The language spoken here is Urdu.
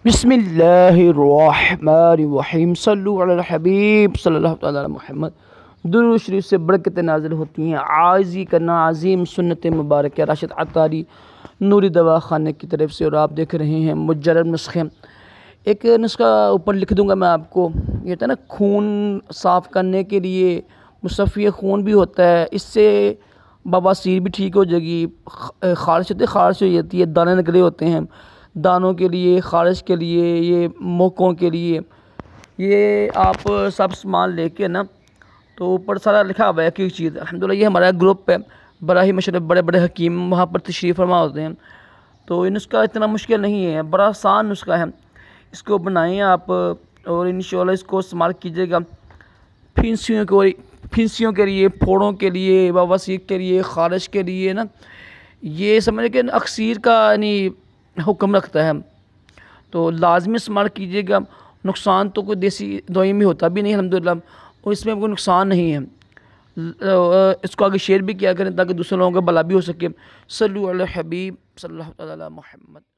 بسم اللہ الرحمن الرحیم صلو علی الحبیب صلی اللہ تعالی علی محمد۔ درود شریف سے برکتیں نازل ہوتی ہیں۔ عاجزی کرنا عظیم سنت مبارک راشد عطاری نوری دوا خانے کی طرف سے، اور آپ دیکھ رہے ہیں مجرب نسخے۔ ایک نسخہ اوپر لکھ دوں گا میں آپ کو، یہ ہوتا ہے نا خون صاف کرنے کے لیے مصفی خون بھی ہوتا ہے، اس سے بواسیر بھی ٹھیک ہو جائے گی، خارش ہوتی ہے، خارش ہو جاتی ہے، دانے نکلے ہوتے ہیں، دانوں کے لیے، خارش کے لیے، یہ موقعوں کے لیے، یہ آپ سب سامان لے کے نا، تو اوپر سارا لکھا ہوا ہے ایک ایک چیز۔ الحمدللہ یہ ہمارا گروپ ہے، بڑا ہی مشرف، بڑے بڑے حکیم وہاں پر تشریف فرما ہوتے ہیں، تو یہ نسخہ اتنا مشکل نہیں ہے، بڑا آسان نسخہ ہے۔ اس کو بنائیں آپ اور انشاءاللہ اس کو استعمال کیجیے گا پھنسیوں کے لیے، پھوڑوں کے لیے، بواسیر کے لیے، خارش کے لیے نا، یہ سمجھے کہ اکسیر کا یعنی حکم رکھتا ہے، تو لازمی استعمال کیجیے گا۔ نقصان تو کوئی دیسی دوائی میں ہوتا بھی نہیں الحمدللہ، اور اس میں کوئی نقصان نہیں ہے۔ اس کو آگے شیئر بھی کیا کریں تاکہ دوسرے لوگوں کا بھلا بھی ہو سکے۔ صلو علی الحبیب صلی اللہ علی محمد۔